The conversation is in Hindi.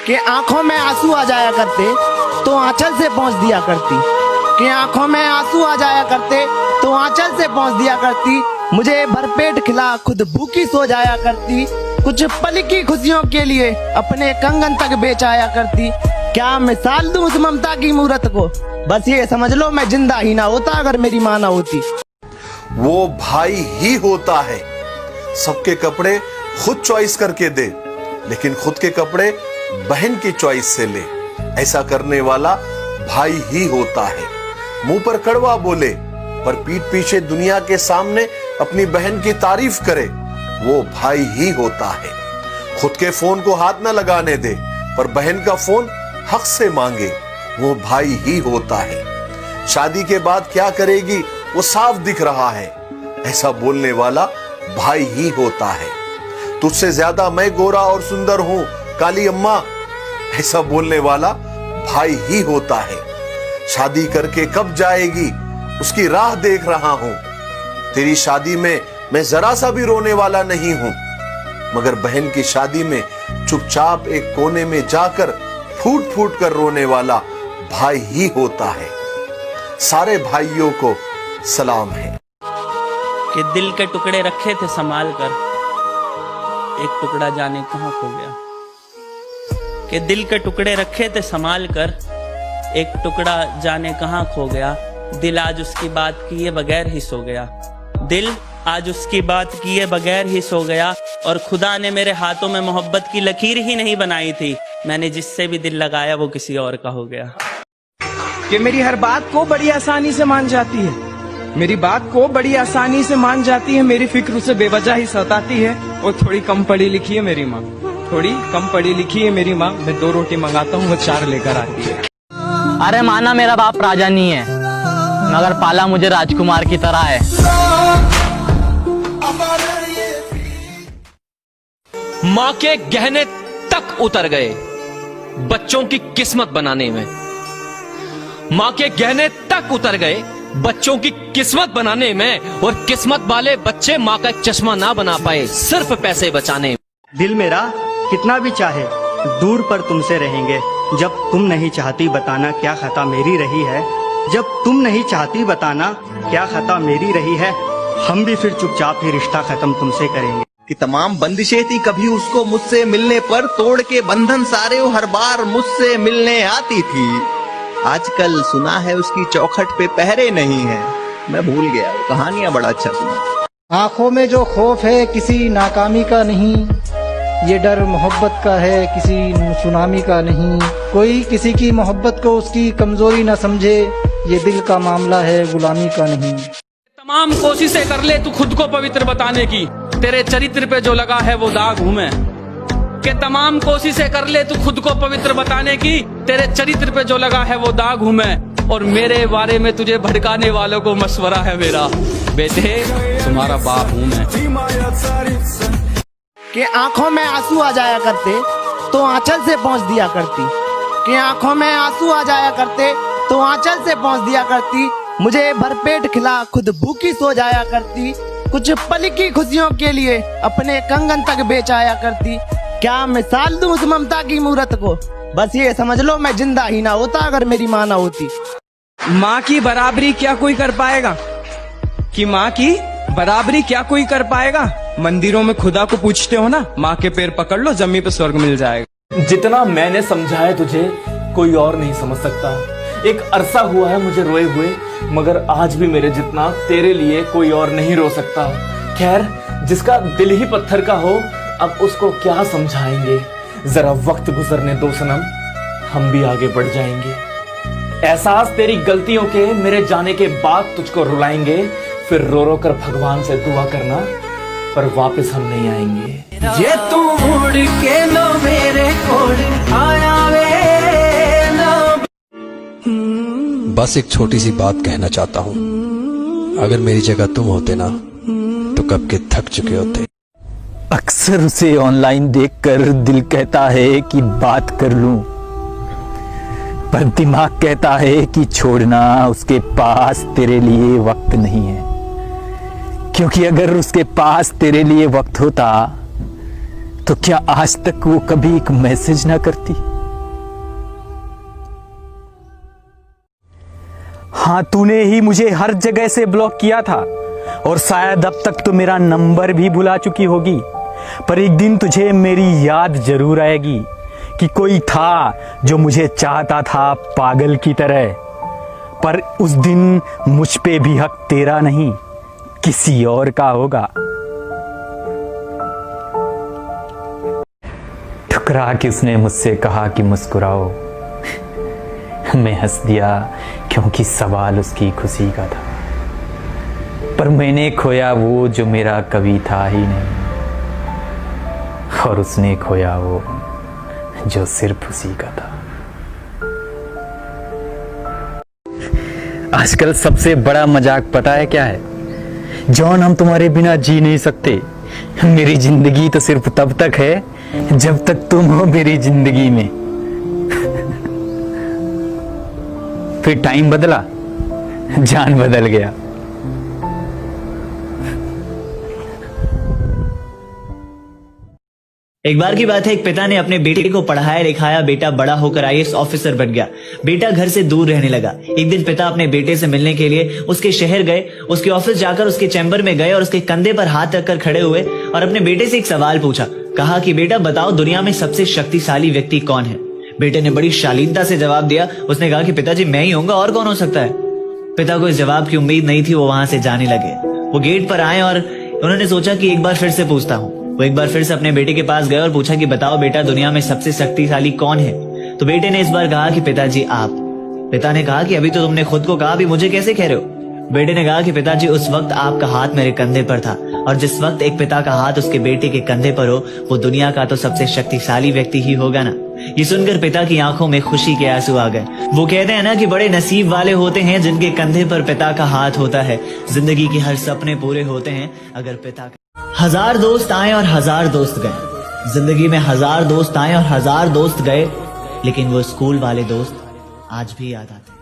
कि आंखों में आंसू आ जाया करते तो आंचल से पहुंच दिया करती, कि आंखों में आंसू आ जाया करते तो आंचल से पहुंच दिया करती। मुझे भरपेट खिला खुद भूखी सो जाया करती, कुछ पल की खुशियों के लिए अपने कंगन तक बेच आया करती। क्या मिसाल दूं उस ममता की मूरत को, बस ये समझ लो मैं जिंदा ही ना होता अगर मेरी माँ ना होती। वो भाई ही होता है सबके कपड़े खुद चॉइस करके दे, लेकिन खुद के कपड़े बहन की चॉइस से ले। ऐसा करने वाला भाई ही होता है। मुंह पर कड़वा बोले पर पीठ पीछे दुनिया के सामने अपनी बहन की तारीफ करे, वो भाई ही होता है। खुद के फोन को हाथ न लगाने दे पर बहन का फोन हक से मांगे, वो भाई ही होता है। शादी के बाद क्या करेगी वो साफ दिख रहा है, ऐसा बोलने वाला भाई ही होता है। तुझसे ज्यादा मैं गोरा और सुंदर हूं काली अम्मा, ऐसा बोलने वाला भाई ही होता है। शादी करके कब जाएगी उसकी राह देख रहा हूं, तेरी शादी में मैं जरा सा भी रोने वाला नहीं हूं, मगर बहन की शादी में चुपचाप एक कोने में जाकर फूट फूट कर रोने वाला भाई ही होता है। सारे भाइयों को सलाम है। कि दिल के टुकड़े रखे थे संभाल कर, एक टुकड़ा जाने कहां खो गया। कि दिल के टुकड़े रखे थे संभाल कर, एक टुकड़ा जाने कहां खो गया। दिल आज उसकी बात किए बगैर ही सो गया, दिल आज उसकी बात किए बगैर ही सो गया। और खुदा ने मेरे हाथों में मोहब्बत की लकीर ही नहीं बनाई थी, मैंने जिससे भी दिल लगाया वो किसी और का हो गया। कि मेरी हर बात को बड़ी आसानी से मान जाती है, मेरी बात को बड़ी आसानी से मान जाती है। मेरी फिक्र उसे बेवजह ही सताती है। और थोड़ी कम पढ़ी लिखी है मेरी माँ, थोड़ी कम पढ़ी लिखी है मेरी माँ। मैं 2 रोटी मंगाता हूँ वो 4 लेकर आती है। अरे माना मेरा बाप राजा नहीं है, मगर पाला मुझे राजकुमार की तरह है। माँ के गहने तक उतर गए बच्चों की किस्मत बनाने में, माँ के गहने तक उतर गए बच्चों की किस्मत बनाने में। और किस्मत वाले बच्चे माँ का चश्मा ना बना पाए सिर्फ पैसे बचाने में। दिल मेरा कितना भी चाहे दूर पर तुमसे रहेंगे, जब तुम नहीं चाहती बताना क्या खता मेरी रही है। जब तुम नहीं चाहती बताना क्या खता मेरी रही है, हम भी फिर चुपचाप ही रिश्ता खत्म तुमसे करेंगे। कि तमाम बंदिशें थी कभी उसको मुझसे मिलने पर, तोड़ के बंधन सारे वो हर बार मुझसे मिलने आती थी। आजकल सुना है उसकी चौखट पे पहरे नहीं है, मैं भूल गया कहानियां बड़ा अच्छा सुना। आंखों में जो खौफ है किसी नाकामी का नहीं, ये डर मोहब्बत का है किसी सुनामी का नहीं। कोई किसी की मोहब्बत को उसकी कमजोरी न समझे, ये दिल का मामला है गुलामी का नहीं। तमाम कोशिशें कर ले तू खुद को पवित्र बताने की, तेरे चरित्र पे जो लगा है वो दाग हूं मैं। कि तमाम कोशिशें कर ले तू खुद को पवित्र बताने की, तेरे चरित्र पे जो लगा है वो दाग हूं मैं। और मेरे बारे में तुझे भड़काने वालों को मशवरा है मेरा, बेटे तुम्हारा बाप हूं मैं। कि आंखों में आंसू आ जाया करते तो आंचल से पहुंच दिया करती, कि आंखों में आंसू आ जाया करते तो आंचल से पहुंच दिया करती। मुझे भरपेट खिला खुद भूखी सो जाया करती, कुछ पल की खुशियों के लिए अपने कंगन तक बेच आया करती। क्या मिसाल दूं उस ममता की मूरत को, बस ये समझ लो मैं जिंदा ही ना होता अगर मेरी माँ ना होती। माँ की बराबरी क्या कोई कर पाएगा, कि माँ की बराबरी क्या कोई कर पाएगा। मंदिरों में खुदा को पूछते हो ना, माँ के पैर पकड़ लो जमीन पे स्वर्ग मिल जाएगा। जितना मैंने समझाया तुझे कोई और नहीं समझ सकता। एक अरसा हुआ है मुझे रोए हुए, मगर आज भी मेरे जितना तेरे लिए कोई और नहीं रो सकता। खैर जिसका दिल ही पत्थर का हो, अब उसको क्या समझाएंगे। जरा वक्त गुजरने दो सनम, हम भी आगे बढ़ जाएंगे। एहसास तेरी गलतियों के मेरे जाने के बाद तुझको रुलाएंगे, फिर रो रो कर भगवान से दुआ करना, पर वापस हम नहीं आएंगे। ये तू मुड़ के लो मेरे कोल आया वे ना। बस एक छोटी सी बात कहना चाहता हूँ, अगर मेरी जगह तुम होते ना तो कब के थक चुके होते। अक्सर उसे ऑनलाइन देखकर दिल कहता है कि बात कर लूं, पर दिमाग कहता है कि छोड़ना, उसके पास तेरे लिए वक्त नहीं है। क्योंकि अगर उसके पास तेरे लिए वक्त होता तो क्या आज तक वो कभी एक मैसेज ना करती। हाँ, तूने ही मुझे हर जगह से ब्लॉक किया था और शायद अब तक तो मेरा नंबर भी भुला चुकी होगी, पर एक दिन तुझे मेरी याद जरूर आएगी कि कोई था जो मुझे चाहता था पागल की तरह, पर उस दिन मुझ पे भी हक तेरा नहीं किसी और का होगा। ठुकरा के उसने मुझसे कहा कि मुस्कुराओ। मैं हंस दिया क्योंकि सवाल उसकी खुशी का था, पर मैंने खोया वो जो मेरा कभी था ही नहीं, और उसने खोया वो जो सिर्फ उसी का था। आजकल सबसे बड़ा मजाक पता है क्या है? जॉन, हम तुम्हारे बिना जी नहीं सकते। मेरी जिंदगी तो सिर्फ तब तक है जब तक तुम हो मेरी जिंदगी में। फिर टाइम बदला, जान बदल गया। एक बार की बात है, एक पिता ने अपने बेटे को पढ़ाया लिखाया, बेटा बड़ा होकर आईएएस ऑफिसर बन गया। बेटा घर से दूर रहने लगा। एक दिन पिता अपने बेटे से मिलने के लिए उसके शहर गए। उसके ऑफिस जाकर उसके चैम्बर में गए और उसके कंधे पर हाथ रखकर खड़े हुए और अपने बेटे से एक सवाल पूछा। कहा कि बेटा बताओ, दुनिया में सबसे शक्तिशाली व्यक्ति कौन है? बेटे ने बड़ी शालीनता से जवाब दिया। उसने कहा कि पिताजी मैं ही होऊंगा, और कौन हो सकता है? पिता को इस जवाब की उम्मीद नहीं थी। वो वहां से जाने लगे। वो गेट पर आए और उन्होंने सोचा कि एक बार फिर से पूछता हूँ। वो एक बार फिर से अपने बेटे के पास गए और पूछा कि बताओ बेटा, दुनिया में सबसे शक्तिशाली कौन है? तो बेटे ने इस बार कहा कि पिताजी आप। पिता ने कहा कि अभी तो तुमने खुद को कहा, अभी मुझे कैसे कह रहे हो? बेटे ने कहा कि पिताजी उस वक्त आपका हाथ मेरे कंधे पर था, और जिस वक्त एक पिता का हाथ उसके बेटे के कंधे पर हो, वो दुनिया का तो सबसे शक्तिशाली व्यक्ति ही होगा ना। ये सुनकर पिता की आंखों में खुशी के आंसू आ गए। वो कहते हैं ना कि बड़े नसीब वाले होते हैं जिनके कंधे पर पिता का हाथ होता है। जिंदगी के हर सपने पूरे होते हैं अगर पिता का। हजार दोस्त आए और हजार दोस्त गए। जिंदगी में हजार दोस्त आए और हजार दोस्त गए, लेकिन वो स्कूल वाले दोस्त आज भी याद आते हैं।